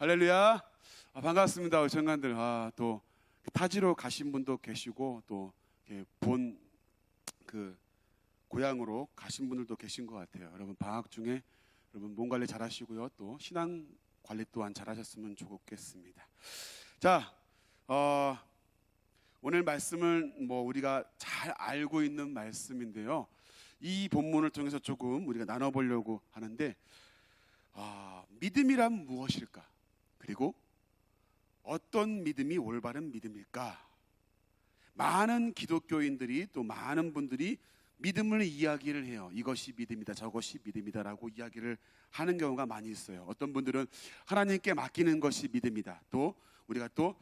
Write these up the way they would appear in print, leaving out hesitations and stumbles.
할렐루야. 반갑습니다. 우리 청관들. 또 타지로 가신 분도 계시고 또 본 그 고향으로 가신 분들도 계신 것 같아요. 여러분 방학 중에 여러분 몸 관리 잘 하시고요. 또 신앙 관리 또한 잘 하셨으면 좋겠습니다. 자, 오늘 말씀은 우리가 잘 알고 있는 말씀인데요. 이 본문을 통해서 조금 우리가 나눠보려고 하는데, 믿음이란 무엇일까? 그리고 어떤 믿음이 올바른 믿음일까? 많은 기독교인들이 또 많은 분들이 믿음을 이야기를 해요. 이것이 믿음이다, 저것이 믿음이다라고 이야기를 하는 경우가 많이 있어요. 어떤 분들은 하나님께 맡기는 것이 믿음이다. 또 우리가 또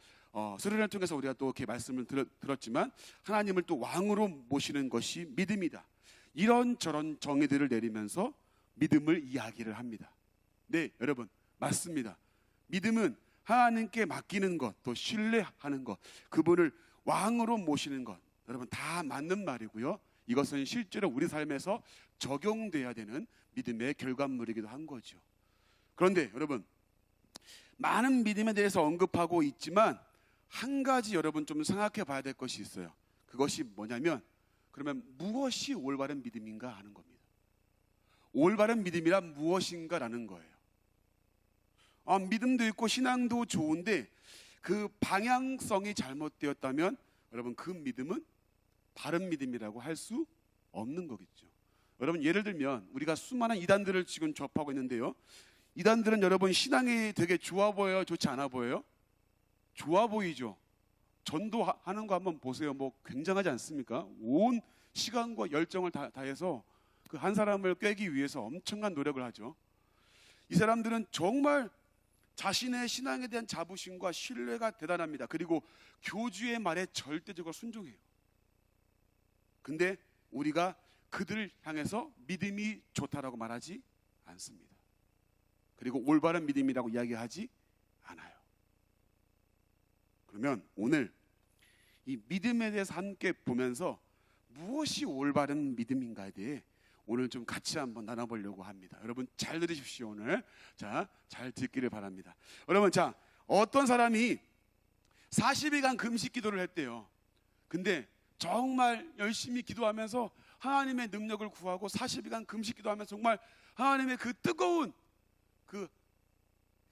수련을 통해서 우리가 또 이렇게 말씀을 들었지만 하나님을 또 왕으로 모시는 것이 믿음이다. 이런저런 정의들을 내리면서 믿음을 이야기를 합니다. 네, 여러분 맞습니다. 믿음은 하나님께 맡기는 것, 또 신뢰하는 것, 그분을 왕으로 모시는 것, 여러분 다 맞는 말이고요. 이것은 실제로 우리 삶에서 적용돼야 되는 믿음의 결과물이기도 한 거죠. 그런데 여러분, 많은 믿음에 대해서 언급하고 있지만 한 가지 여러분 좀 생각해 봐야 될 것이 있어요. 그것이 뭐냐면, 그러면 무엇이 올바른 믿음인가 하는 겁니다. 올바른 믿음이란 무엇인가라는 거예요. 믿음도 있고 신앙도 좋은데 그 방향성이 잘못되었다면 여러분 그 믿음은 바른 믿음이라고 할 수 없는 거겠죠. 여러분 예를 들면 우리가 수많은 이단들을 지금 접하고 있는데요. 이단들은 여러분 신앙이 되게 좋아 보여요? 좋지 않아 보여요? 좋아 보이죠. 전도하는 거 한번 보세요. 굉장하지 않습니까? 온 시간과 열정을 다해서 그 한 사람을 꿰기 위해서 엄청난 노력을 하죠. 이 사람들은 정말 자신의 신앙에 대한 자부심과 신뢰가 대단합니다. 그리고 교주의 말에 절대적으로 순종해요. 근데 우리가 그들을 향해서 믿음이 좋다라고 말하지 않습니다. 그리고 올바른 믿음이라고 이야기하지 않아요. 그러면 오늘 이 믿음에 대해서 함께 보면서 무엇이 올바른 믿음인가에 대해 오늘 좀 같이 한번 나눠보려고 합니다. 여러분 잘 들으십시오. 오늘 잘 듣기를 바랍니다. 여러분 어떤 사람이 40일간 금식 기도를 했대요. 근데 정말 열심히 기도하면서 하나님의 능력을 구하고 40일간 금식 기도하면서 정말 하나님의 그 뜨거운 그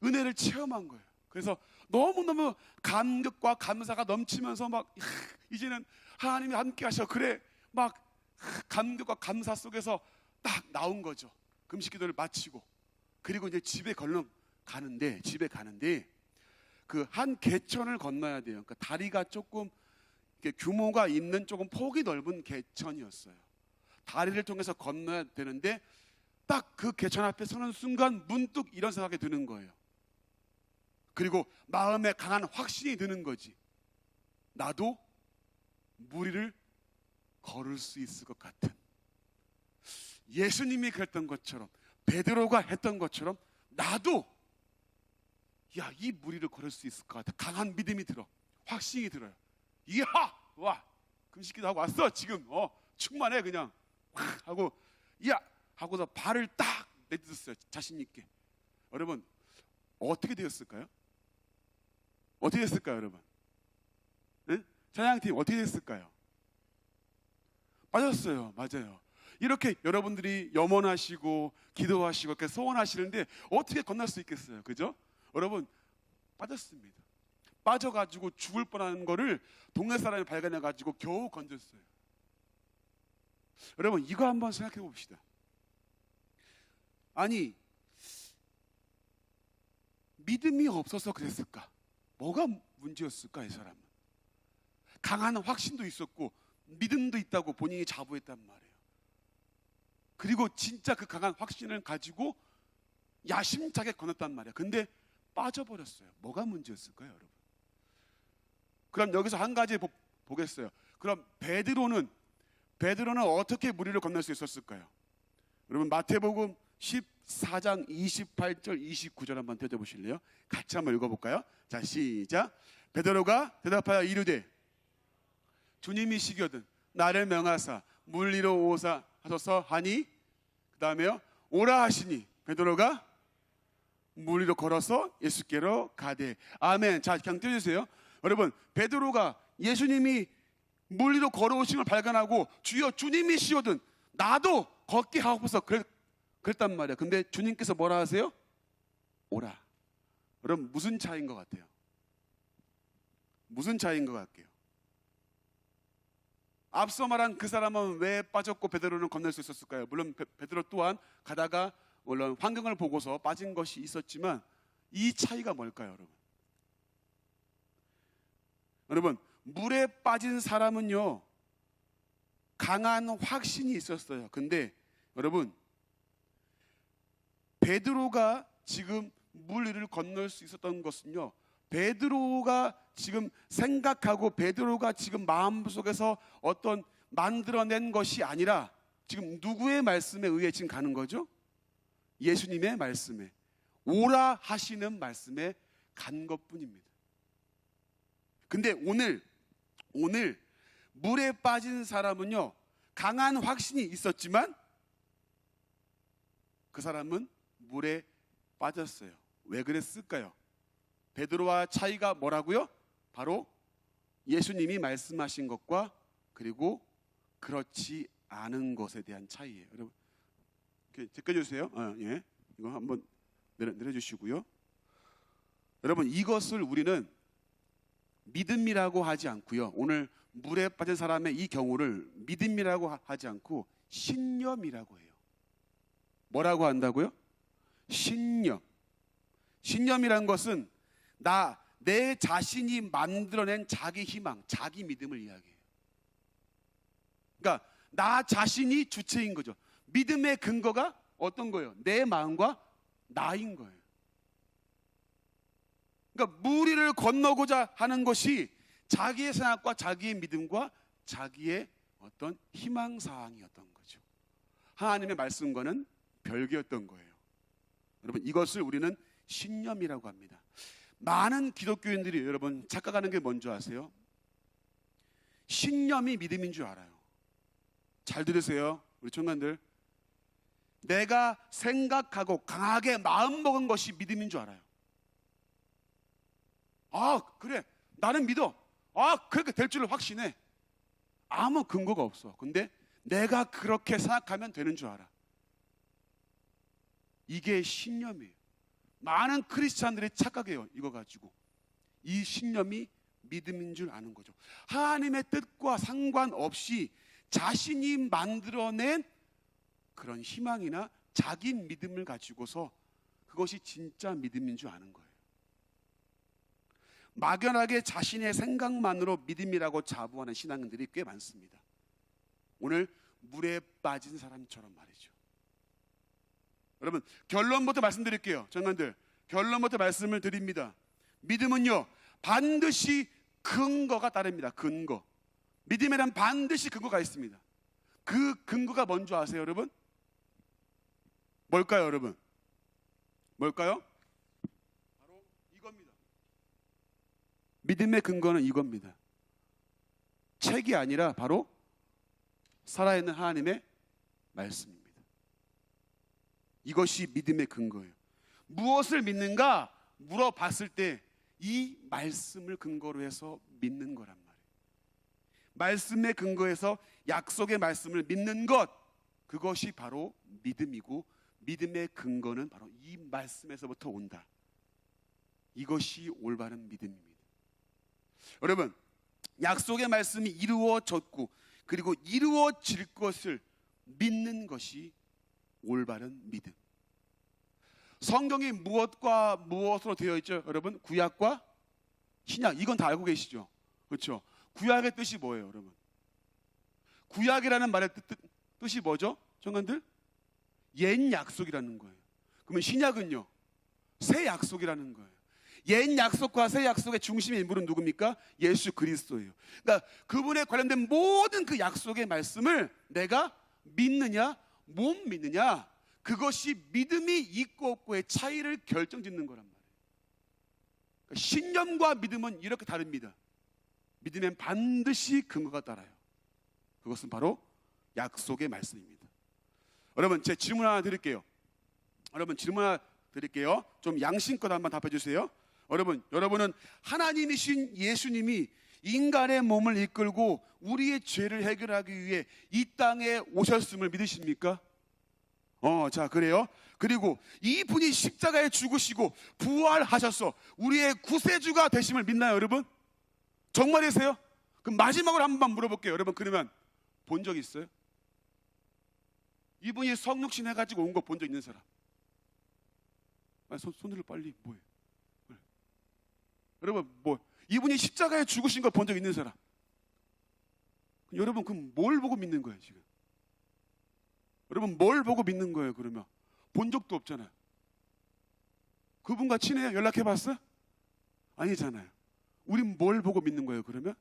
은혜를 체험한 거예요. 그래서 너무너무 감격과 감사가 넘치면서 이제는 하나님이 함께 하셔. 그래 감격과 감사 속에서 딱 나온 거죠. 금식 기도를 마치고 그리고 이제 집에 가는데 그 한 개천을 건너야 돼요. 그러니까 다리가 조금 규모가 있는 조금 폭이 넓은 개천이었어요. 다리를 통해서 건너야 되는데 딱 그 개천 앞에 서는 순간 문득 이런 생각이 드는 거예요. 그리고 마음에 강한 확신이 드는 거지. 나도 물 위를 걸을 수 있을 것 같은, 예수님이 그랬던 것처럼 베드로가 했던 것처럼 나도 이 물 위를 걸을 수 있을 것 같아. 강한 믿음이 들어. 확신이 들어요. 금식기도 하고 왔어. 지금 충만해. 그냥 하고 하고서 발을 딱 내딛었어요. 자신 있게. 여러분 어떻게 되었을까요? 어떻게 됐을까요, 여러분? 찬양팀 어떻게 됐을까요? 빠졌어요. 맞아요. 이렇게 여러분들이 염원하시고 기도하시고 이렇게 소원하시는데 어떻게 건널 수 있겠어요? 그죠? 여러분 빠졌습니다. 빠져가지고 죽을 뻔한 거를 동네 사람이 발견해가지고 겨우 건졌어요. 여러분 이거 한번 생각해 봅시다. 아니 믿음이 없어서 그랬을까? 뭐가 문제였을까? 이 사람은 강한 확신도 있었고 믿음도 있다고 본인이 자부했단 말이에요. 그리고 진짜 그 강한 확신을 가지고 야심차게 건넜단 말이에요. 근데 빠져버렸어요. 뭐가 문제였을까요, 여러분? 그럼 여기서 한 가지 보겠어요. 그럼 베드로는 어떻게 물 위를 건널 수 있었을까요? 여러분 마태복음 14장 28절 29절 한번 펴보실래요? 같이 한번 읽어볼까요? 자, 시작. 베드로가 대답하여 이르되 주님이시거든 나를 명하사 물 위로 오사 하소서 하니, 그 다음에요 오라 하시니 베드로가 물 위로 걸어서 예수께로 가되. 아멘. 자, 그냥 띄워주세요. 여러분, 베드로가 예수님이 물 위로 걸어오신 걸 발견하고 주여 주님이시거든 나도 걷게 하옵소서 그랬단 말이야. 근데 주님께서 뭐라 하세요? 오라. 여러분, 무슨 차이인 것 같아요? 무슨 차이인 것 같게요? 앞서 말한 그 사람은 왜 빠졌고 베드로는 건널 수 있었을까요? 물론 베드로 또한 가다가 물론 환경을 보고서 빠진 것이 있었지만 이 차이가 뭘까요, 여러분? 여러분, 물에 빠진 사람은요 강한 확신이 있었어요. 근데 여러분, 베드로가 지금 물 위를 건널 수 있었던 것은요, 베드로가 지금 생각하고 베드로가 지금 마음속에서 어떤 만들어낸 것이 아니라 지금 누구의 말씀에 의해 지금 가는 거죠? 예수님의 말씀에, 오라 하시는 말씀에 간 것뿐입니다. 근데 오늘 물에 빠진 사람은요 강한 확신이 있었지만 그 사람은 물에 빠졌어요. 왜 그랬을까요? 베드로와 차이가 뭐라고요? 바로 예수님이 말씀하신 것과 그리고 그렇지 않은 것에 대한 차이예요. 여러분, 제껴주세요. 예. 이거 한번 내려주시고요. 여러분, 이것을 우리는 믿음이라고 하지 않고요. 오늘 물에 빠진 사람의 이 경우를 믿음이라고 하지 않고 신념이라고 해요. 뭐라고 한다고요? 신념. 신념이란 것은 내 자신이 만들어낸 자기 희망, 자기 믿음을 이야기해요. 그러니까 나 자신이 주체인 거죠. 믿음의 근거가 어떤 거예요? 내 마음과 나인 거예요. 그러니까 물 위를 건너고자 하는 것이 자기의 생각과 자기의 믿음과 자기의 어떤 희망사항이었던 거죠. 하나님의 말씀과는 별개였던 거예요. 여러분, 이것을 우리는 신념이라고 합니다. 많은 기독교인들이 여러분 착각하는 게 뭔지 아세요? 신념이 믿음인 줄 알아요. 잘 들으세요, 우리 청년들. 내가 생각하고 강하게 마음먹은 것이 믿음인 줄 알아요. 아, 그래, 나는 믿어. 아, 그렇게 될 줄을 확신해. 아무 근거가 없어. 근데 내가 그렇게 생각하면 되는 줄 알아. 이게 신념이에요. 많은 크리스찬들이 착각해요. 이거 가지고. 이 신념이 믿음인 줄 아는 거죠. 하나님의 뜻과 상관없이 자신이 만들어낸 그런 희망이나 자기 믿음을 가지고서 그것이 진짜 믿음인 줄 아는 거예요. 막연하게 자신의 생각만으로 믿음이라고 자부하는 신앙인들이 꽤 많습니다. 오늘 물에 빠진 사람처럼 말이죠. 여러분, 결론부터 말씀드릴게요. 청년들, 결론부터 말씀을 드립니다. 믿음은요 반드시 근거가 따릅니다. 근거. 믿음에는 반드시 근거가 있습니다. 그 근거가 뭔지 아세요, 여러분? 뭘까요, 여러분? 뭘까요? 바로 이겁니다. 믿음의 근거는 이겁니다. 책이 아니라 바로 살아있는 하나님의 말씀입니다. 이것이 믿음의 근거예요. 무엇을 믿는가 물어봤을 때 이 말씀을 근거로 해서 믿는 거란 말이에요. 말씀의 근거에서 약속의 말씀을 믿는 것, 그것이 바로 믿음이고 믿음의 근거는 바로 이 말씀에서부터 온다. 이것이 올바른 믿음입니다. 여러분, 약속의 말씀이 이루어졌고 그리고 이루어질 것을 믿는 것이 올바른 믿음. 성경이 무엇과 무엇으로 되어 있죠, 여러분? 구약과 신약, 이건 다 알고 계시죠? 그렇죠? 구약의 뜻이 뭐예요, 여러분? 구약이라는 말의 뜻이 뭐죠, 청년들? 옛 약속이라는 거예요. 그러면 신약은요, 새 약속이라는 거예요. 옛 약속과 새 약속의 중심의 인물은 누굽니까? 예수 그리스도예요. 그러니까 그분에 관련된 모든 그 약속의 말씀을 내가 믿느냐 못 믿느냐, 그것이 믿음이 있고 없고의 차이를 결정짓는 거란 말이에요. 그러니까 신념과 믿음은 이렇게 다릅니다. 믿음엔 반드시 근거가 따라요. 그것은 바로 약속의 말씀입니다. 여러분, 제 질문 하나 드릴게요. 여러분, 질문 하나 드릴게요. 좀 양심껏 한번 답해 주세요. 여러분은 하나님이신 예수님이 인간의 몸을 이끌고 우리의 죄를 해결하기 위해 이 땅에 오셨음을 믿으십니까? 자, 그래요. 그리고 이분이 십자가에 죽으시고 부활하셔서 우리의 구세주가 되심을 믿나요, 여러분? 정말이세요? 그럼 마지막으로 한번 물어볼게요. 여러분, 그러면 본 적 있어요? 이분이 성육신 해가지고 온 거 본 적 있는 사람? 손들어 빨리. 뭐예요? 여러분, 이분이 십자가에 죽으신 거 본 적 있는 사람? 여러분, 그럼 뭘 보고 믿는 거예요, 지금? 여러분, 뭘 보고 믿는 거예요, 그러면? 본 적도 없잖아요. 그분과 친해요? 연락해봤어요? 아니잖아요. 우린 뭘 보고 믿는 거예요, 그러면?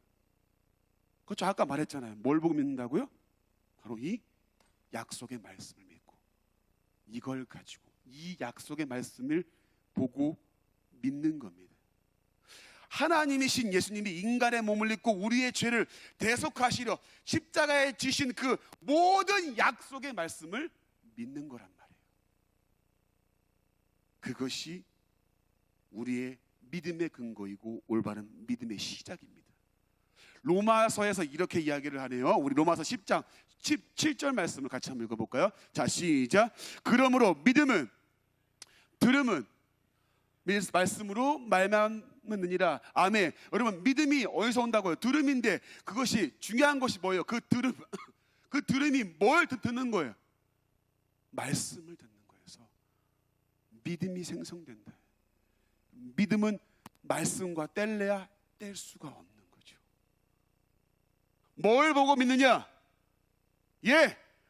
그렇죠, 아까 말했잖아요. 뭘 보고 믿는다고요? 바로 이 약속의 말씀을 믿고, 이걸 가지고 이 약속의 말씀을 보고 믿는 겁니다. 하나님이신 예수님이 인간의 몸을 입고 우리의 죄를 대속하시려 십자가에 지신 그 모든 약속의 말씀을 믿는 거란 말이에요. 그것이 우리의 믿음의 근거이고 올바른 믿음의 시작입니다. 로마서에서 이렇게 이야기를 하네요. 우리 로마서 10장 17절 말씀을 같이 한번 읽어볼까요? 자, 시작. 그러므로 믿음은 들음은 말씀으로 말미암느니라. 아멘. 여러분, 믿음이 어디서 온다고요? 들음인데 그것이 중요한 것이 뭐예요? 그 들음이 뭘 듣는 거예요? 말씀을 듣는 거예요. 그래서 믿음이 생성된다. 믿음은 말씀과 뗄래야 뗄 수가 없는 거죠. 뭘 보고 믿느냐?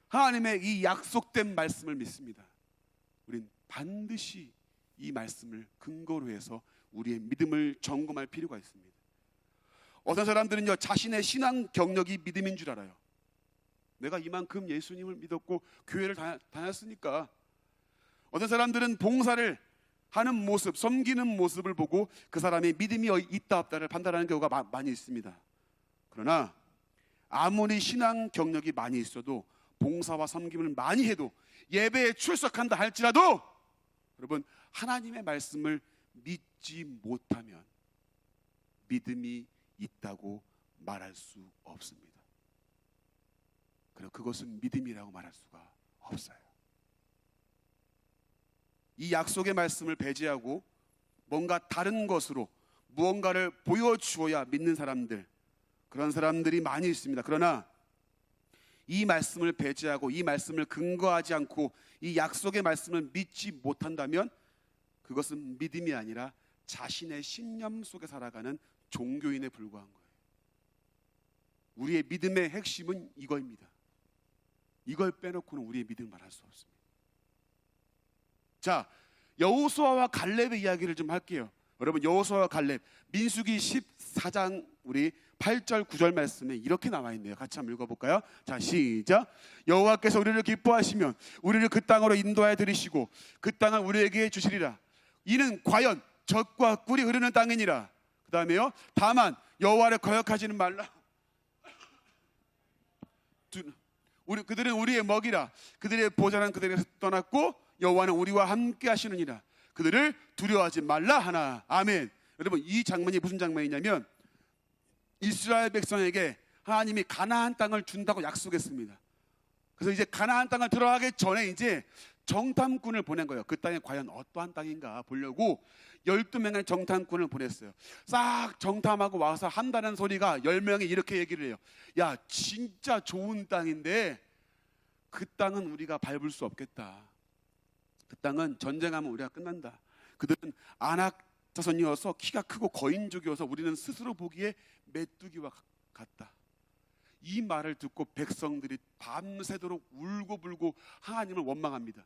하나님의 이 약속된 말씀을 믿습니다. 우린 반드시 이 말씀을 근거로 해서 우리의 믿음을 점검할 필요가 있습니다. 어떤 사람들은요, 자신의 신앙 경력이 믿음인 줄 알아요. 내가 이만큼 예수님을 믿었고 교회를 다녔으니까. 어떤 사람들은 봉사를 하는 모습, 섬기는 모습을 보고 그 사람의 믿음이 있다 없다를 판단하는 경우가 많이 있습니다. 그러나 아무리 신앙 경력이 많이 있어도, 봉사와 섬김을 많이 해도, 예배에 출석한다 할지라도 여러분, 하나님의 말씀을 믿지 못하면 믿음이 있다고 말할 수 없습니다. 그리고 그것은 믿음이라고 말할 수가 없어요. 이 약속의 말씀을 배제하고 뭔가 다른 것으로 무언가를 보여주어야 믿는 사람들, 그런 사람들이 많이 있습니다. 그러나 이 말씀을 배제하고 이 말씀을 근거하지 않고 이 약속의 말씀을 믿지 못한다면 그것은 믿음이 아니라 자신의 신념 속에 살아가는 종교인에 불과한 거예요. 우리의 믿음의 핵심은 이거입니다. 이걸 빼놓고는 우리의 믿음을 말할 수 없습니다. 자, 여호수아와 갈렙의 이야기를 좀 할게요. 여러분, 여호수아와 갈렙, 민수기 14장 우리 8절 9절 말씀에 이렇게 나와 있네요. 같이 한번 읽어볼까요? 자, 시작. 여호와께서 우리를 기뻐하시면 우리를 그 땅으로 인도하여 들이시고 그 땅을 우리에게 주시리라. 이는 과연 젖과 꿀이 흐르는 땅이니라. 그 다음에요, 다만 여호와를 거역하지는 말라. 그들은 우리의 먹이라. 그들의 보좌는 그들에게서 떠났고 여호와는 우리와 함께 하시느니라. 그들을 두려워하지 말라 하나. 아멘. 여러분, 이 장면이 무슨 장면이냐면 이스라엘 백성에게 하나님이 가나안 땅을 준다고 약속했습니다. 그래서 이제 가나안 땅을 들어가기 전에 이제 정탐꾼을 보낸 거예요. 그 땅이 과연 어떠한 땅인가 보려고 12명의 정탐꾼을 보냈어요. 싹 정탐하고 와서 한다는 소리가 10명이 이렇게 얘기를 해요. 야, 진짜 좋은 땅인데 그 땅은 우리가 밟을 수 없겠다. 그 땅은 전쟁하면 우리가 끝난다. 그들은 아낙 자손이어서 키가 크고 거인족이어서 우리는 스스로 보기에 메뚜기와 같다. 이 말을 듣고 백성들이 밤새도록 울고불고 하나님을 원망합니다.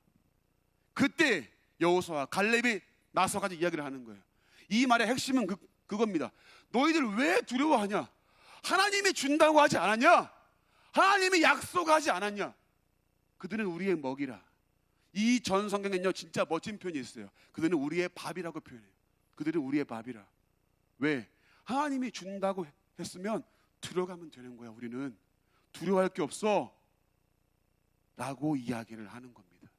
그때 여호수아와 갈렙이 나서가지고 이야기를 하는 거예요. 이 말의 핵심은 그겁니다. 너희들 왜 두려워하냐? 하나님이 준다고 하지 않았냐? 하나님이 약속하지 않았냐? 그들은 우리의 먹이라. 이 전 성경에는요, 진짜 멋진 표현이 있어요. 그들은 우리의 밥이라고 표현해요. 그들은 우리의 밥이라. 왜? 하나님이 준다고 했으면 들어가면 되는 거야. 우리는 두려워할 게 없어 라고 이야기를 하는 겁니다.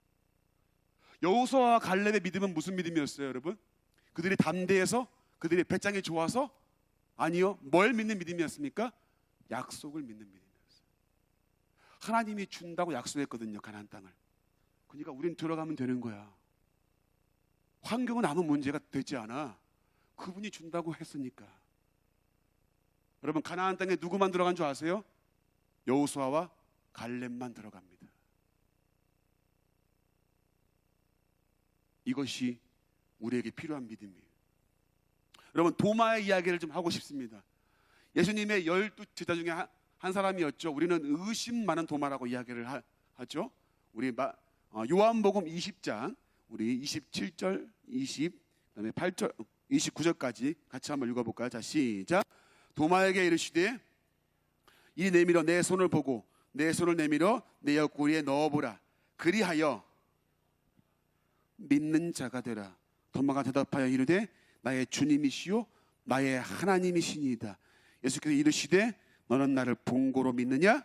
여호수아와 갈렙의 믿음은 무슨 믿음이었어요, 여러분? 그들이 담대해서? 그들이 배짱이 좋아서? 아니요. 뭘 믿는 믿음이었습니까? 약속을 믿는 믿음이었어요. 하나님이 준다고 약속했거든요, 가나안 땅을. 그러니까 우린 들어가면 되는 거야. 환경은 아무 문제가 되지 않아. 그분이 준다고 했으니까. 여러분, 가나안 땅에 누구만 들어간 줄 아세요? 여호수아와 갈렙만 들어갑니다. 이것이 우리에게 필요한 믿음이에요. 여러분, 도마의 이야기를 좀 하고 싶습니다. 예수님의 12제자 중에 한 사람이었죠. 우리는 의심 많은 도마라고 이야기를 하죠. 우리 요한복음 20장 우리 27절, 그다음에 8절, 29절까지 같이 한번 읽어볼까요? 자, 시작. 도마에게 이르시되 이리 내밀어 내 손을 보고 내 손을 내밀어 내 옆구리에 넣어보라. 그리하여 믿는 자가 되라. 도마가 대답하여 이르되 나의 주님이시요 나의 하나님이시니이다. 예수께서 이르시되 너는 나를 본고로 믿느냐?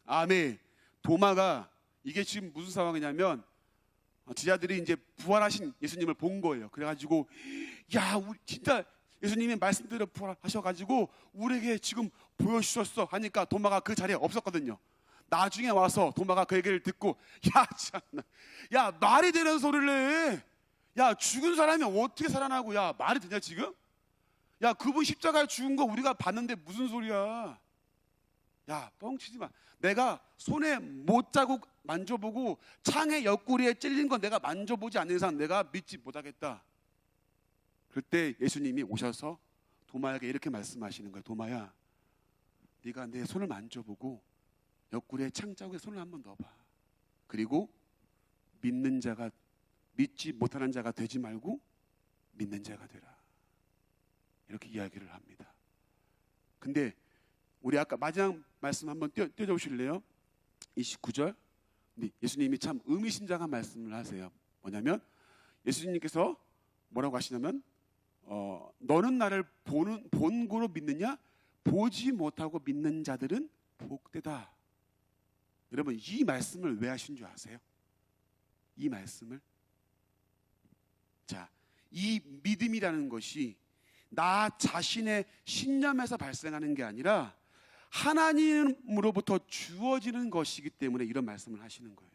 아멘. 도마가 이게 지금 무슨 상황이냐면 제자들이 이제 부활하신 예수님을 본 거예요. 그래가지고 야, 우리 진짜 예수님이 말씀대로 부활하셔가지고 우리에게 지금 보여주셨어 하니까 도마가 그 자리에 없었거든요. 나중에 와서 도마가 그 얘기를 듣고 야, 참나, 야, 말이 되는 소리를 해. 야, 죽은 사람이 어떻게 살아나고, 야, 말이 되냐 지금? 야, 그분 십자가에 죽은 거 우리가 봤는데 무슨 소리야? 야, 뻥치지 마. 내가 손에 못자국 만져보고 창의 옆구리에 찔린 건 내가 만져보지 않는 이상 내가 믿지 못하겠다. 그때 예수님이 오셔서 도마에게 이렇게 말씀하시는 거예요. 도마야, 네가 내 손을 만져보고 옆구리에 창자국에 손을 한번 넣어봐. 그리고 믿는 자가, 믿지 못하는 자가 되지 말고 믿는 자가 되라. 이렇게 이야기를 합니다. 근데 우리 아까 마지막 말씀 한번 띄워줘 보실래요? 29절. 예수님이 참 의미심장한 말씀을 하세요. 뭐냐면 예수님께서 뭐라고 하시냐면 너는 나를 본고로 믿느냐? 보지 못하고 믿는 자들은 복되다. 여러분, 이 말씀을 왜 하신 줄 아세요? 이 말씀을, 자, 이 믿음이라는 것이 나 자신의 신념에서 발생하는 게 아니라 하나님으로부터 주어지는 것이기 때문에 이런 말씀을 하시는 거예요.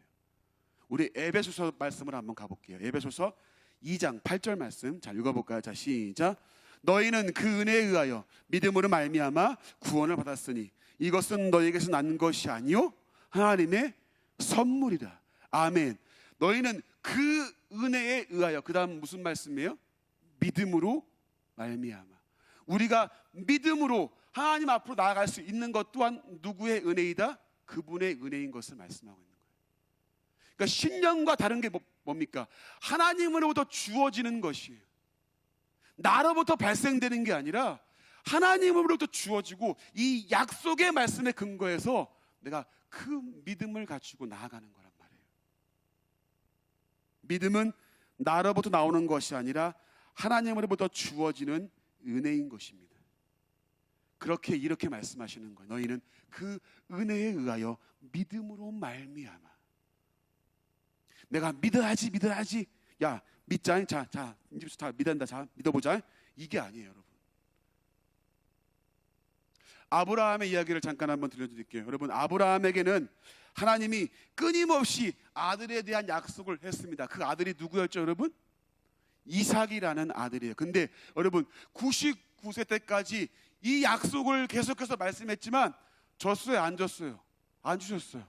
우리 에베소서 말씀을 한번 가볼게요. 에베소서 2장 8절 말씀 잘 읽어볼까요? 자, 시작. 너희는 그 은혜에 의하여 믿음으로 말미암아 구원을 받았으니 이것은 너희에게서 난 것이 아니요 하나님의 선물이라. 아멘. 너희는 그 은혜에 의하여, 그 다음 무슨 말씀이에요? 믿음으로 말미암아. 우리가 믿음으로 하나님 앞으로 나아갈 수 있는 것 또한 누구의 은혜이다? 그분의 은혜인 것을 말씀하고 있는 거예요. 그러니까 신령과 다른 게 뭡니까? 하나님으로부터 주어지는 것이에요. 나로부터 발생되는 게 아니라 하나님으로부터 주어지고 이 약속의 말씀에 근거해서 내가 그 믿음을 갖추고 나아가는 거란 말이에요. 믿음은 나로부터 나오는 것이 아니라 하나님으로부터 주어지는 은혜인 것입니다. 그렇게 이렇게 말씀하시는 거예요. 너희는 그 은혜에 의하여 믿음으로 말미암아. 내가 믿어야지. 야, 믿자. 자, 이제부터 다 믿는다. 자, 믿어보자. 이게 아니에요, 여러분. 아브라함의 이야기를 잠깐 한번 들려드릴게요. 여러분, 아브라함에게는 하나님이 끊임없이 아들에 대한 약속을 했습니다. 그 아들이 누구였죠, 여러분? 이삭이라는 아들이에요. 근데 여러분, 99세 때까지 이 약속을 계속해서 말씀했지만 줬어요, 안 줬어요? 안 주셨어요.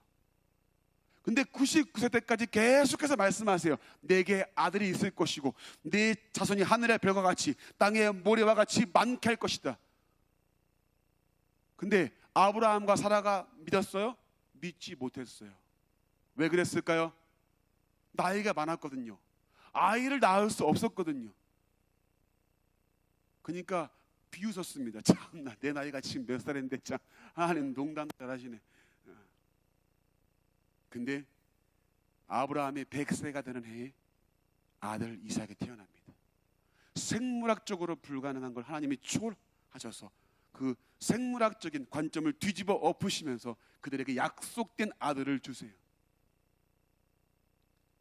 근데 99세 때까지 계속해서 말씀하세요. 내게 아들이 있을 것이고 네 자손이 하늘의 별과 같이 땅의 모래와 같이 많게 할 것이다. 근데 아브라함과 사라가 믿었어요? 믿지 못했어요. 왜 그랬을까요? 나이가 많았거든요. 아이를 낳을 수 없었거든요. 그러니까 비웃었습니다. 참나, 내 나이가 지금 몇 살인데 참 하나님 농담 잘하시네. 근데 아브라함이 100세가 되는 해에 아들 이삭이 태어납니다. 생물학적으로 불가능한 걸 하나님이 초월하셔서 그 생물학적인 관점을 뒤집어 엎으시면서 그들에게 약속된 아들을 주세요.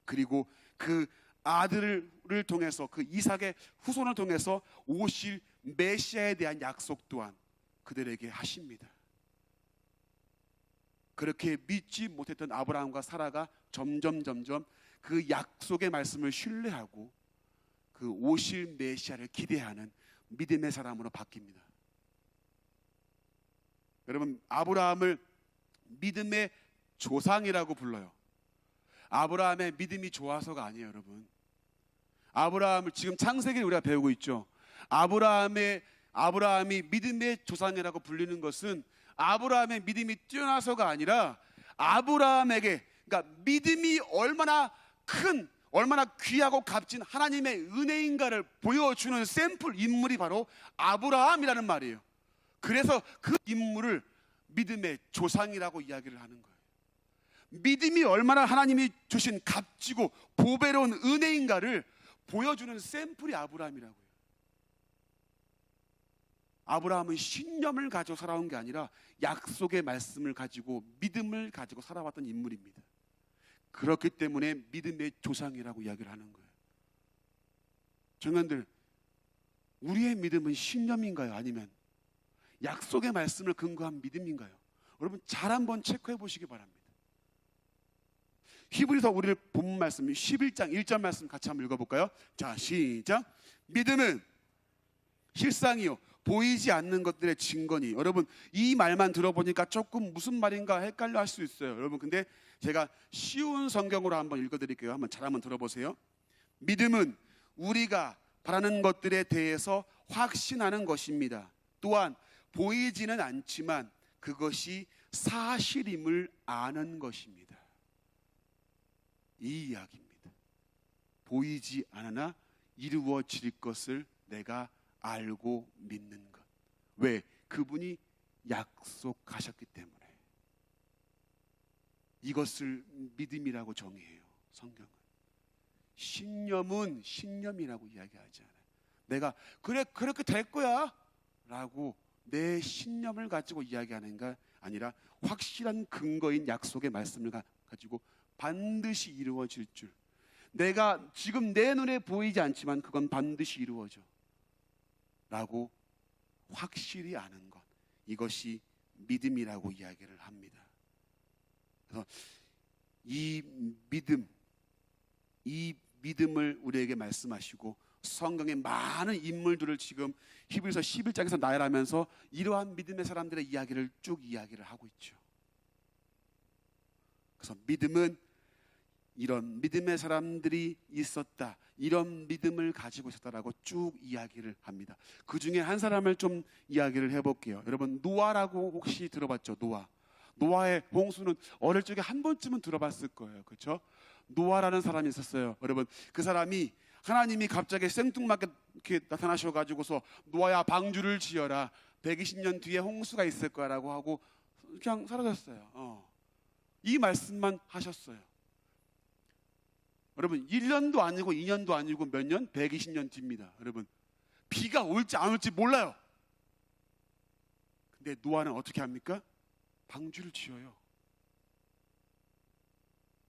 그리고 그 아들을 통해서, 그 이삭의 후손을 통해서 오실 메시아에 대한 약속 또한 그들에게 하십니다. 그렇게 믿지 못했던 아브라함과 사라가 점점 그 약속의 말씀을 신뢰하고 그 오실 메시아를 기대하는 믿음의 사람으로 바뀝니다. 여러분, 아브라함을 믿음의 조상이라고 불러요. 아브라함의 믿음이 좋아서가 아니에요, 여러분. 아브라함을 지금 창세기를 우리가 배우고 있죠. 아브라함이 믿음의 조상이라고 불리는 것은 아브라함의 믿음이 뛰어나서가 아니라 아브라함에게, 그러니까 믿음이 얼마나 큰, 얼마나 귀하고 값진 하나님의 은혜인가를 보여주는 샘플 인물이 바로 아브라함이라는 말이에요. 그래서 그 인물을 믿음의 조상이라고 이야기를 하는 거예요. 믿음이 얼마나 하나님이 주신 값지고 보배로운 은혜인가를 보여주는 샘플이 아브라함이라고요. 아브라함은 신념을 가지고 살아온 게 아니라 약속의 말씀을 가지고 믿음을 가지고 살아왔던 인물입니다. 그렇기 때문에 믿음의 조상이라고 이야기를 하는 거예요. 청년들, 우리의 믿음은 신념인가요? 아니면 약속의 말씀을 근거한 믿음인가요? 여러분, 잘 한번 체크해 보시기 바랍니다. 히브리서 우리를 본 말씀 11장 1절 말씀 같이 한번 읽어볼까요? 자, 시작. 믿음은 실상이요 보이지 않는 것들의 증거니. 여러분, 이 말만 들어보니까 조금 무슨 말인가 헷갈려 할 수 있어요. 여러분, 근데 제가 쉬운 성경으로 한번 읽어드릴게요. 한번 잘 한번 들어보세요. 믿음은 우리가 바라는 것들에 대해서 확신하는 것입니다. 또한 보이지는 않지만 그것이 사실임을 아는 것입니다. 이 이야기입니다. 보이지 않으나 이루어질 것을 내가 알고 믿는 것. 왜? 그분이 약속하셨기 때문에. 이것을 믿음이라고 정의해요, 성경은. 신념은 신념이라고 이야기하지 않아요. 내가 그래 그렇게 될 거야 라고 내 신념을 가지고 이야기하는 게 아니라 확실한 근거인 약속의 말씀을 가지고 반드시 이루어질 줄. 내가 지금 내 눈에 보이지 않지만 그건 반드시 이루어져 라고 확실히 아는 것, 이것이 믿음이라고 이야기를 합니다. 그래서 이 믿음을 우리에게 말씀하시고 성경의 많은 인물들을 지금 히브리서 11장에서 나열하면서 이러한 믿음의 사람들의 이야기를 쭉 이야기를 하고 있죠. 그래서 믿음은 이런 믿음의 사람들이 있었다, 이런 믿음을 가지고 있었다라고 쭉 이야기를 합니다. 그 중에 한 사람을 좀 이야기를 해볼게요. 여러분, 노아라고 혹시 들어봤죠? 노아의 홍수는 어릴 적에 한 번쯤은 들어봤을 거예요. 그렇죠? 노아라는 사람이 있었어요. 여러분, 그 사람이 하나님이 갑자기 생뚱맞게 이렇게 나타나셔가지고서 노아야 방주를 지어라, 120년 뒤에 홍수가 있을 거라고 하고 그냥 사라졌어요. 이 말씀만 하셨어요. 여러분, 1년도 아니고 2년도 아니고 몇 년? 120년 뒤입니다. 여러분, 비가 올지 안 올지 몰라요. 근데 노아는 어떻게 합니까? 방주를 지어요.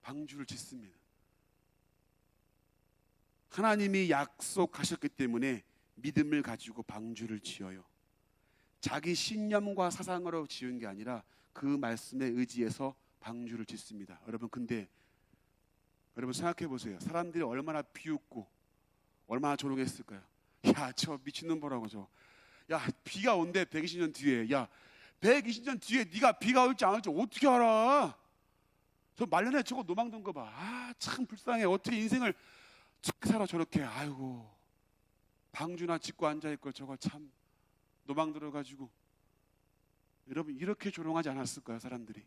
방주를 짓습니다. 하나님이 약속하셨기 때문에 믿음을 가지고 방주를 지어요. 자기 신념과 사상으로 지은 게 아니라 그 말씀에 의지해서 방주를 짓습니다. 여러분, 근데 여러분 생각해 보세요. 사람들이 얼마나 비웃고 얼마나 조롱했을까요? 야, 저 미친놈 보라고 저. 야, 비가 온대 120년 뒤에. 야, 120년 뒤에 네가 비가 올지 안 올지 어떻게 알아? 저 말년에 저거 노망던 거 봐. 아, 참 불쌍해. 어떻게 인생을 저렇게 살아 저렇게. 아이고, 방주나 짓고 앉아있고 저거 참 노망 들어가지고. 여러분, 이렇게 조롱하지 않았을까요, 사람들이?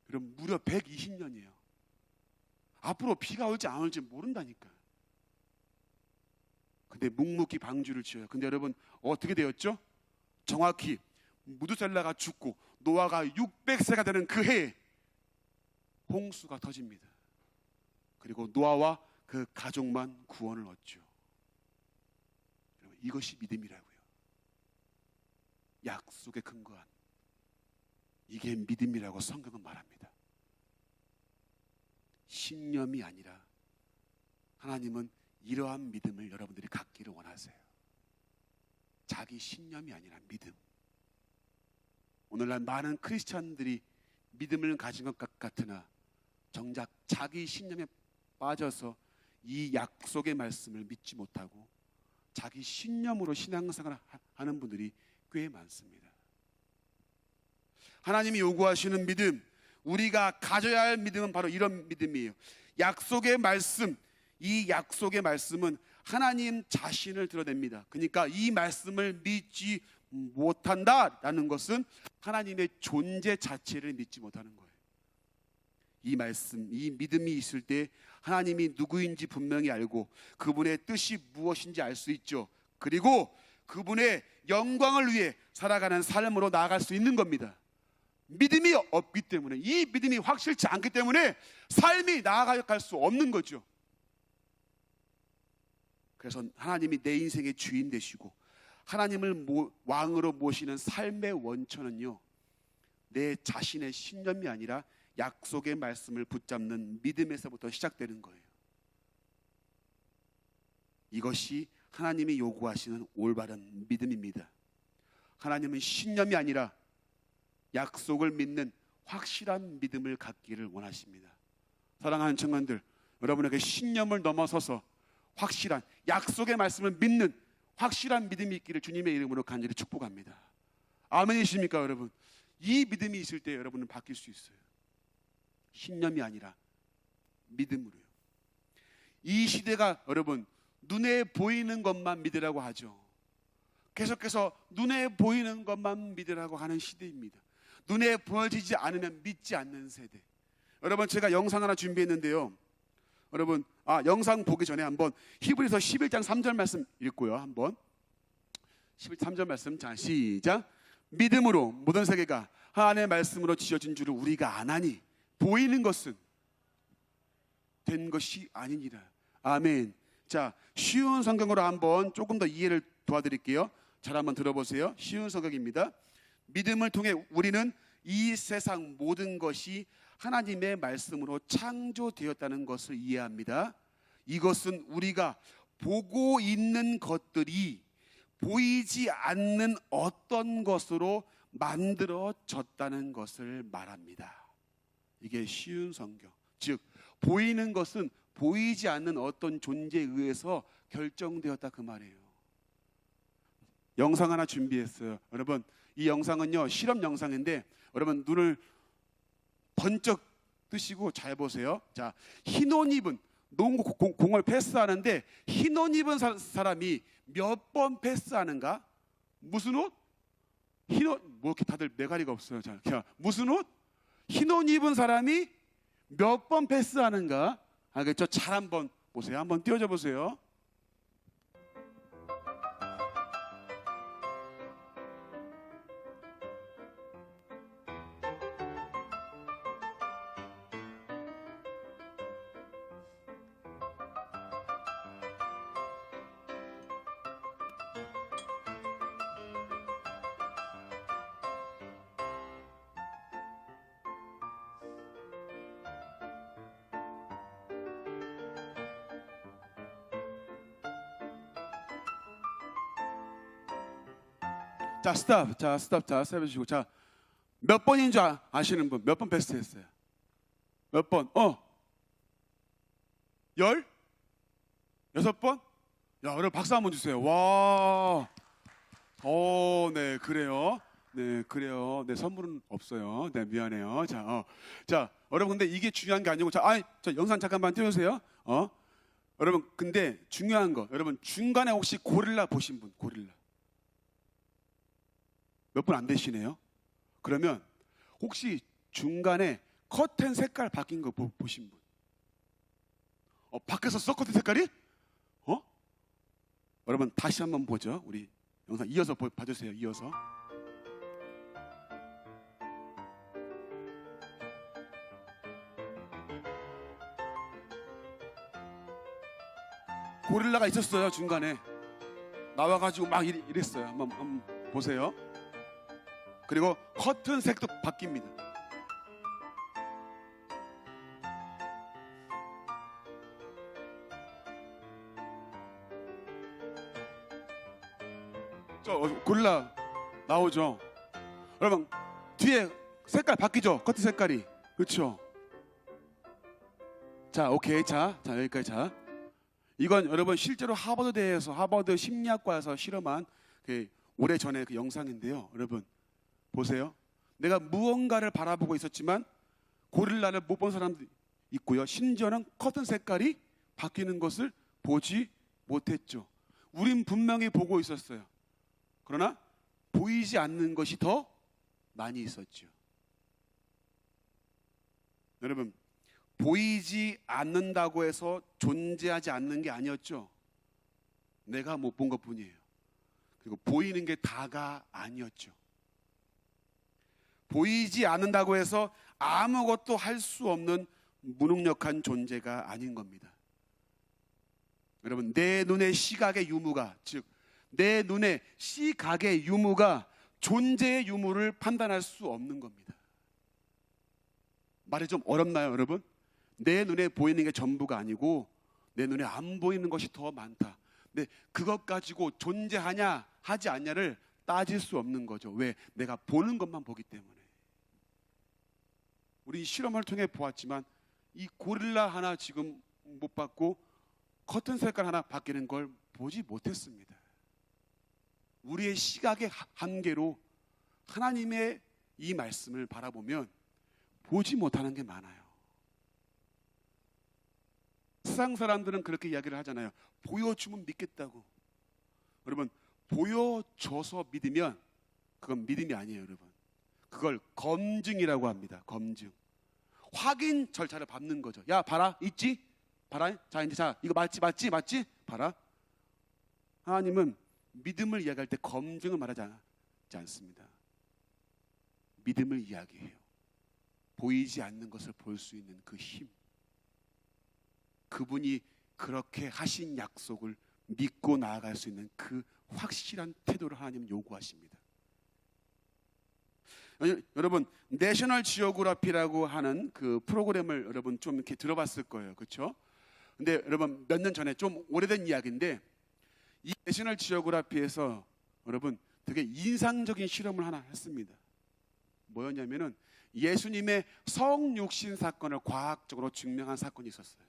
여러분, 무려 120년이에요. 앞으로 비가 올지 안 올지 모른다니까. 근데 묵묵히 방주를 지어요. 근데 여러분, 어떻게 되었죠? 정확히 무두셀라가 죽고 노아가 600세가 되는 그 해에 홍수가 터집니다. 그리고 노아와 그 가족만 구원을 얻죠. 여러분, 이것이 믿음이라고요. 약속에 근거한, 이게 믿음이라고 성경은 말합니다. 신념이 아니라 하나님은 이러한 믿음을 여러분들이 갖기를 원하세요. 자기 신념이 아니라 믿음. 오늘날 많은 크리스찬들이 믿음을 가진 것 같으나 정작 자기 신념에 빠져서 이 약속의 말씀을 믿지 못하고 자기 신념으로 신앙생활을 하는 분들이 꽤 많습니다. 하나님이 요구하시는 믿음, 우리가 가져야 할 믿음은 바로 이런 믿음이에요. 약속의 말씀, 이 약속의 말씀은 하나님 자신을 드러냅니다. 그러니까 이 말씀을 믿지 못한다라는 것은 하나님의 존재 자체를 믿지 못하는 거예요. 이 말씀, 이 믿음이 있을 때 하나님이 누구인지 분명히 알고 그분의 뜻이 무엇인지 알 수 있죠. 그리고 그분의 영광을 위해 살아가는 삶으로 나아갈 수 있는 겁니다. 믿음이 없기 때문에, 이 믿음이 확실치 않기 때문에 삶이 나아갈 수 없는 거죠. 그래서 하나님이 내 인생의 주인 되시고 하나님을 왕으로 모시는 삶의 원천은요, 내 자신의 신념이 아니라 약속의 말씀을 붙잡는 믿음에서부터 시작되는 거예요. 이것이 하나님이 요구하시는 올바른 믿음입니다. 하나님은 신념이 아니라 약속을 믿는 확실한 믿음을 갖기를 원하십니다. 사랑하는 청년들, 여러분에게 신념을 넘어서서 확실한 약속의 말씀을 믿는 확실한 믿음이 있기를 주님의 이름으로 간절히 축복합니다. 아멘이십니까 여러분? 이 믿음이 있을 때 여러분은 바뀔 수 있어요. 신념이 아니라 믿음으로요. 이 시대가 여러분 눈에 보이는 것만 믿으라고 하죠. 계속해서 눈에 보이는 것만 믿으라고 하는 시대입니다. 눈에 보여지지 않으면 믿지 않는 세대. 여러분, 제가 영상 하나 준비했는데요. 여러분, 영상 보기 전에 한번 히브리서 11장 3절 말씀 읽고요. 한번 3절 말씀, 자 시작. 믿음으로 모든 세계가 하나님의 말씀으로 지어진 줄을 우리가 아나니 보이는 것은 된 것이 아니니라. 아멘. 자, 쉬운 성경으로 한번 조금 더 이해를 도와드릴게요. 잘 한번 들어보세요. 쉬운 성경입니다. 믿음을 통해 우리는 이 세상 모든 것이 하나님의 말씀으로 창조되었다는 것을 이해합니다. 이것은 우리가 보고 있는 것들이 보이지 않는 어떤 것으로 만들어졌다는 것을 말합니다. 이게 쉬운 성경. 즉, 보이는 것은 보이지 않는 어떤 존재에 의해서 결정되었다 그 말이에요. 영상 하나 준비했어요. 여러분, 이 영상은요 실험 영상인데 여러분 눈을 번쩍 뜨시고 잘 보세요. 자, 흰 옷 입은 농구 공을 패스하는데 흰 옷 입은 사람이 몇 번 패스하는가? 무슨 옷? 흰 옷. 뭐 이렇게 다들 매가리가 없어요. 자, 무슨 옷? 흰 옷 입은 사람이 몇 번 패스하는가? 알겠죠? 잘 한번 보세요. 한번 띄워줘 보세요. 자, 스탑. 자, 스탑. 자, 스탑 해주시고. 자, 몇 번인 줄 아시는 분? 몇 번 패스했어요? 몇 번? 16번? 야, 여러분 박수 한번 주세요. 와. 네, 그래요. 네, 그래요. 네, 선물은 없어요. 네, 미안해요. 자, 자, 여러분 근데 이게 중요한 게 아니고, 자, 영상 잠깐만 띄워주세요. 여러분, 근데 중요한 거, 여러분 중간에 혹시 고릴라 보신 분? 고릴라. 몇 분 안 되시네요. 그러면 혹시 중간에 커튼 색깔 바뀐 거 보신 분? 바뀌었었어? 커튼 색깔이? 여러분 다시 한번 보죠. 우리 영상 이어서 봐주세요. 이어서. 고릴라가 있었어요. 중간에 나와가지고 막 이랬어요. 한번 보세요. 그리고 커튼 색도 바뀝니다. 저 고릴라 나오죠. 여러분 뒤에 색깔 바뀌죠. 커튼 색깔이. 그렇죠. 자, 오케이. 자 여기까지. 자, 이건 여러분 실제로 하버드대에서 하버드 심리학과에서 실험한 그 오래 전에 그 영상인데요. 여러분 보세요. 내가 무언가를 바라보고 있었지만 고릴라를 못 본 사람도 있고요. 심지어는 커튼 색깔이 바뀌는 것을 보지 못했죠. 우린 분명히 보고 있었어요. 그러나 보이지 않는 것이 더 많이 있었죠. 여러분, 보이지 않는다고 해서 존재하지 않는 게 아니었죠. 내가 못 본 것뿐이에요. 그리고 보이는 게 다가 아니었죠. 보이지 않는다고 해서 아무것도 할 수 없는 무능력한 존재가 아닌 겁니다. 여러분, 내 눈의 시각의 유무가, 즉 내 눈의 시각의 유무가 존재의 유무를 판단할 수 없는 겁니다. 말이 좀 어렵나요, 여러분? 내 눈에 보이는 게 전부가 아니고 내 눈에 안 보이는 것이 더 많다. 근데 그것 가지고 존재하냐 하지 않냐를 따질 수 없는 거죠. 왜? 내가 보는 것만 보기 때문에. 우리 실험을 통해 보았지만 이 고릴라 하나 지금 못 봤고 커튼 색깔 하나 바뀌는 걸 보지 못했습니다. 우리의 시각의 한계로 하나님의 이 말씀을 바라보면 보지 못하는 게 많아요. 세상 사람들은 그렇게 이야기를 하잖아요. 보여주면 믿겠다고. 여러분, 보여줘서 믿으면 그건 믿음이 아니에요, 여러분. 그걸 검증이라고 합니다. 검증. 확인 절차를 밟는 거죠. 야, 봐라, 있지? 봐라. 자, 이제 자, 이거 맞지? 봐라. 하나님은 믿음을 이야기할 때 검증을 말하지 않습니다. 믿음을 이야기해요. 보이지 않는 것을 볼 수 있는 그 힘. 그분이 그렇게 하신 약속을 믿고 나아갈 수 있는 그 확실한 태도를 하나님은 요구하십니다. 여러분, 내셔널 지오그래피라고 하는 그 프로그램을 여러분 좀 이렇게 들어봤을 거예요. 그렇죠? 근데 여러분 몇 년 전에 좀 오래된 이야기인데 이 내셔널 지오그래피에서 여러분 되게 인상적인 실험을 하나 했습니다. 뭐였냐면은 예수님의 성육신 사건을 과학적으로 증명한 사건이 있었어요.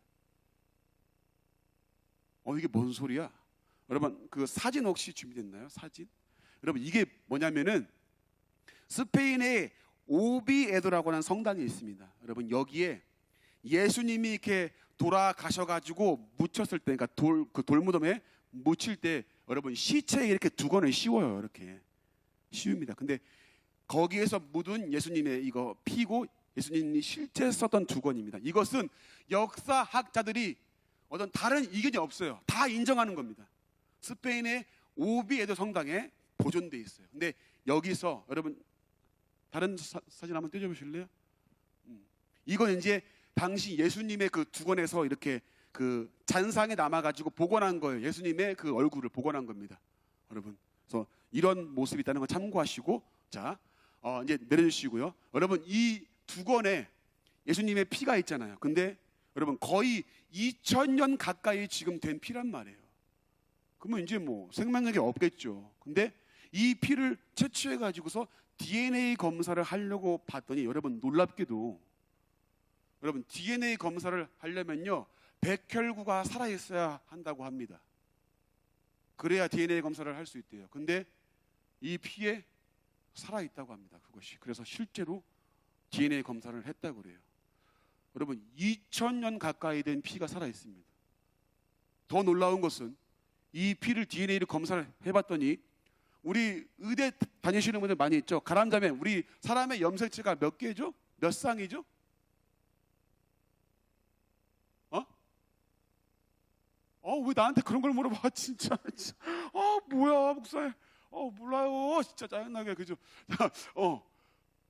이게 뭔 소리야? 여러분 그 사진 혹시 준비됐나요? 사진? 여러분 이게 뭐냐면은 스페인의 오비에도라고 하는 성당이 있습니다. 여러분 여기에 예수님이 이렇게 돌아가셔가지고 묻혔을 때, 그러니까 그 돌무덤에 묻힐 때 여러분 시체에 이렇게 두건을 씌워요. 이렇게 씌웁니다. 근데 거기에서 묻은 예수님의 이거 피고 예수님이 실제 썼던 두건입니다. 이것은 역사학자들이 어떤 다른 이견이 없어요. 다 인정하는 겁니다. 스페인의 오비에도 성당에 보존돼 있어요. 근데 여기서 여러분 다른 사진 한번 떼줘보실래요? 이건 이제 당시 예수님의 그 두건에서 이렇게 그 잔상에 남아가지고 복원한 거예요. 예수님의 그 얼굴을 복원한 겁니다. 여러분, 그래서 이런 모습이 있다는 걸 참고하시고, 자, 이제 내려주시고요. 여러분 이 두건에 예수님의 피가 있잖아요. 근데 여러분 거의 2000년 가까이 지금 된 피란 말이에요. 그러면 이제 뭐 생명력이 없겠죠. 근데 이 피를 채취해 가지고서 DNA 검사를 하려고 봤더니 여러분 놀랍게도 여러분 DNA 검사를 하려면요 백혈구가 살아있어야 한다고 합니다. 그래야 DNA 검사를 할 수 있대요. 근데 이 피에 살아있다고 합니다. 그것이. 그래서 실제로 DNA 검사를 했다고 그래요. 여러분 2000년 가까이 된 피가 살아있습니다. 더 놀라운 것은 이 피를 DNA를 검사를 해봤더니 우리 의대 다니시는 분들 많이 있죠. 가람자면 우리 사람의 염색체가 몇 개죠? 몇 쌍이죠? 왜 나한테 그런 걸 물어봐 진짜. 뭐야 목사님. 몰라요. 진짜 짜증나게. 그죠?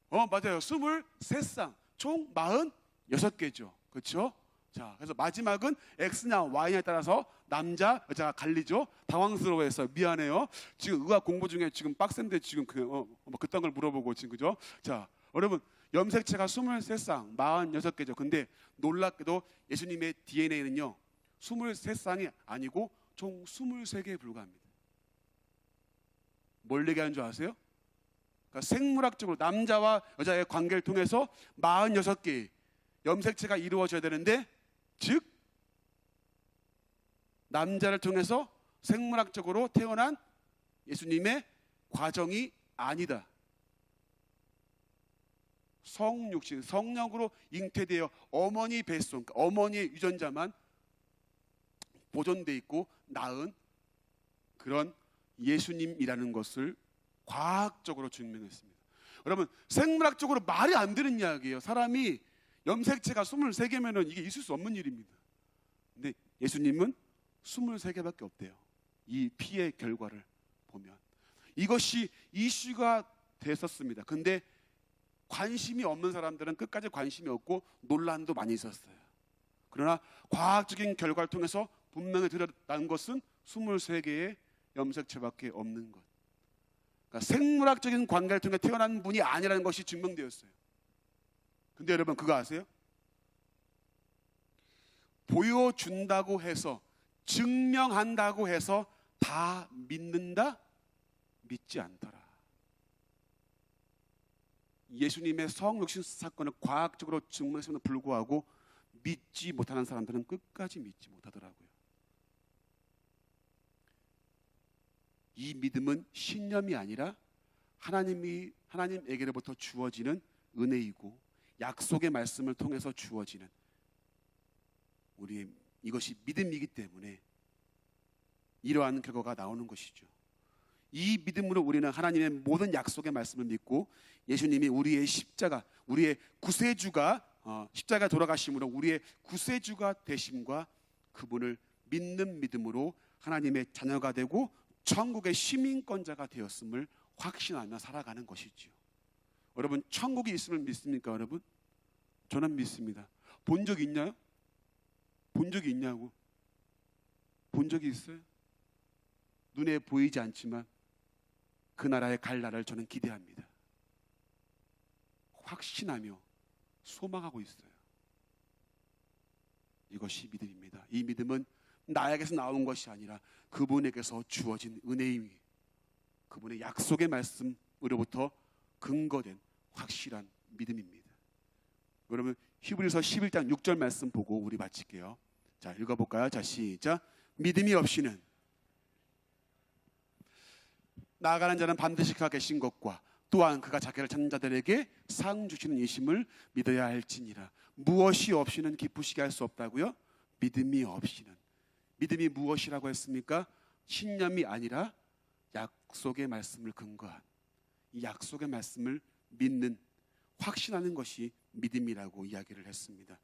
맞아요. 23쌍. 총 46개죠. 그렇죠? 자, 그래서 마지막은 X냐 Y냐에 따라서 남자, 여자가 갈리죠. 당황스러워해서 미안해요. 지금 의학 공부 중에 지금 빡센데 지금 그딴 걸 물어보고 지금 그죠? 자, 여러분 염색체가 23쌍, 46개죠. 근데 놀랍게도 예수님의 DNA는요 23쌍이 아니고 총 23개에 불과합니다. 뭘 얘기하는 줄 아세요? 그러니까 생물학적으로 남자와 여자의 관계를 통해서 46개의 염색체가 이루어져야 되는데, 즉 남자를 통해서 생물학적으로 태어난 예수님의 과정이 아니다. 성육신, 성령으로 잉태되어 어머니 뱃속, 그러니까 어머니의 유전자만 보존돼 있고 낳은 그런 예수님이라는 것을 과학적으로 증명했습니다. 여러분, 생물학적으로 말이 안 되는 이야기예요. 사람이 염색체가 23개면은 이게 있을 수 없는 일입니다. 근데 예수님은 23개밖에 없대요. 이 피의 결과를 보면 이것이 이슈가 됐었습니다. 근데 관심이 없는 사람들은 끝까지 관심이 없고 논란도 많이 있었어요. 그러나 과학적인 결과를 통해서 분명히 드러난 것은 23개의 염색체밖에 없는 것. 그러니까 생물학적인 관계를 통해 태어난 분이 아니라는 것이 증명되었어요. 근데 여러분, 그거 아세요? 보여준다고 해서, 증명한다고 해서 다 믿는다? 믿지 않더라. 예수님의 성육신 사건을 과학적으로 증명했음에도 불구하고 믿지 못하는 사람들은 끝까지 믿지 못하더라고요. 이 믿음은 신념이 아니라 하나님에게로부터 주어지는 은혜이고 약속의 말씀을 통해서 주어지는 우리의 이것이 믿음이기 때문에 이러한 결과가 나오는 것이죠. 이 믿음으로 우리는 하나님의 모든 약속의 말씀을 믿고 예수님이 우리의 십자가, 우리의 구세주가 십자가 돌아가심으로 우리의 구세주가 되심과 그분을 믿는 믿음으로 하나님의 자녀가 되고 천국의 시민권자가 되었음을 확신하며 살아가는 것이죠. 여러분, 천국이 있음을 믿습니까? 여러분, 저는 믿습니다. 본 적이 있나요? 본 적이 있냐고. 본 적이 있어요? 눈에 보이지 않지만 그 나라에 갈 날을 저는 기대합니다. 확신하며 소망하고 있어요. 이것이 믿음입니다. 이 믿음은 나에게서 나온 것이 아니라 그분에게서 주어진 은혜임이, 그분의 약속의 말씀으로부터 근거된 확실한 믿음입니다. 여러분, 히브리서 11장 6절 말씀 보고 우리 마칠게요. 자, 읽어볼까요? 자, 시작. 믿음이 없이는 나아가는 자는 반드시 그가 계신 것과 또한 그가 자기를 찾는 자들에게 상 주시는 이심을 믿어야 할지니라. 무엇이 없이는 기쁘시게 할 수 없다고요? 믿음이 없이는. 믿음이 무엇이라고 했습니까? 신념이 아니라 약속의 말씀을 근거한, 이 약속의 말씀을 믿는, 확신하는 것이 믿음이라고 이야기를 했습니다.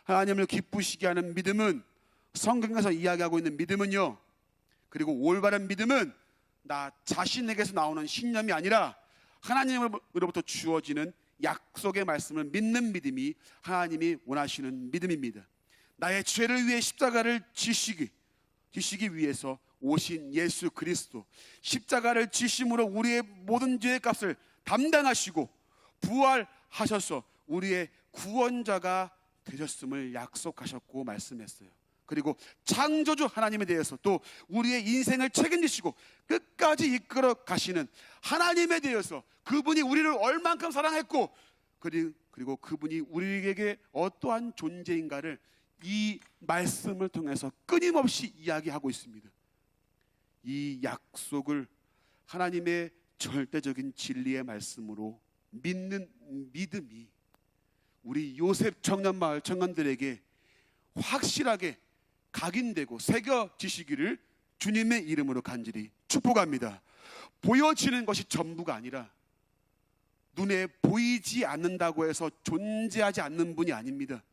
하나님을 기쁘시게 하는 믿음은, 성경에서 이야기하고 있는 믿음은요, 그리고 올바른 믿음은 나 자신에게서 나오는 신념이 아니라 하나님으로부터 주어지는 약속의 말씀을 믿는 믿음이 하나님이 원하시는 믿음입니다. 나의 죄를 위해 십자가를 지시기 위해서 오신 예수 그리스도, 십자가를 지심으로 우리의 모든 죄의 값을 담당하시고 부활하셔서 우리의 구원자가 되셨음을 약속하셨고 말씀했어요. 그리고 창조주 하나님에 대해서, 또 우리의 인생을 책임지시고 끝까지 이끌어 가시는 하나님에 대해서, 그분이 우리를 얼만큼 사랑했고 그리고 그분이 우리에게 어떠한 존재인가를 이 말씀을 통해서 끊임없이 이야기하고 있습니다. 이 약속을 하나님의 절대적인 진리의 말씀으로 믿는 믿음이 우리 요셉 청년마을 청년들에게 확실하게 각인되고 새겨지시기를 주님의 이름으로 간절히 축복합니다. 보여지는 것이 전부가 아니라 눈에 보이지 않는다고 해서 존재하지 않는 분이 아닙니다.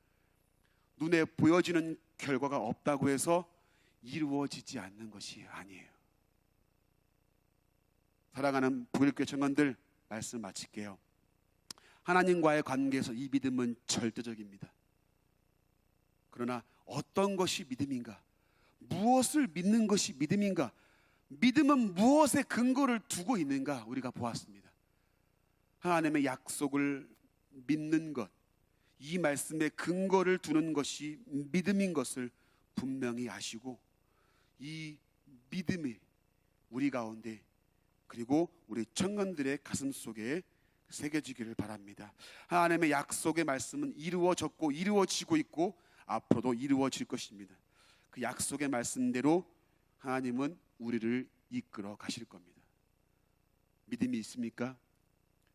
눈에 보여지는 결과가 없다고 해서 이루어지지 않는 것이 아니에요. 사랑하는 부일교회 청년들, 말씀 마칠게요. 하나님과의 관계에서 이 믿음은 절대적입니다. 그러나 어떤 것이 믿음인가? 무엇을 믿는 것이 믿음인가? 믿음은 무엇에 근거를 두고 있는가? 우리가 보았습니다. 하나님의 약속을 믿는 것, 이 말씀에 근거를 두는 것이 믿음인 것을 분명히 아시고, 이 믿음이 우리 가운데 그리고 우리 청년들의 가슴 속에 새겨지기를 바랍니다. 하나님의 약속의 말씀은 이루어졌고 이루어지고 있고 앞으로도 이루어질 것입니다. 그 약속의 말씀대로 하나님은 우리를 이끌어 가실 겁니다. 믿음이 있습니까?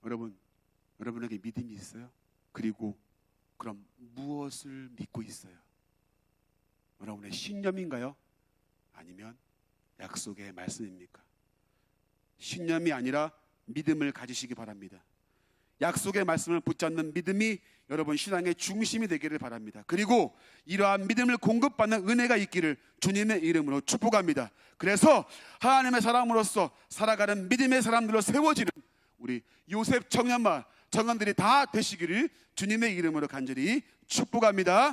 여러분에게 믿음이 있어요? 그리고 그럼 무엇을 믿고 있어요? 여러분의 신념인가요? 아니면 약속의 말씀입니까? 신념이 아니라 믿음을 가지시기 바랍니다. 약속의 말씀을 붙잡는 믿음이 여러분 신앙의 중심이 되기를 바랍니다. 그리고 이러한 믿음을 공급받는 은혜가 있기를 주님의 이름으로 축복합니다. 그래서 하나님의 사람으로서 살아가는 믿음의 사람들로 세워지는 우리 요셉 청년마을 청년들이 다 되시기를 주님의 이름으로 간절히 축복합니다.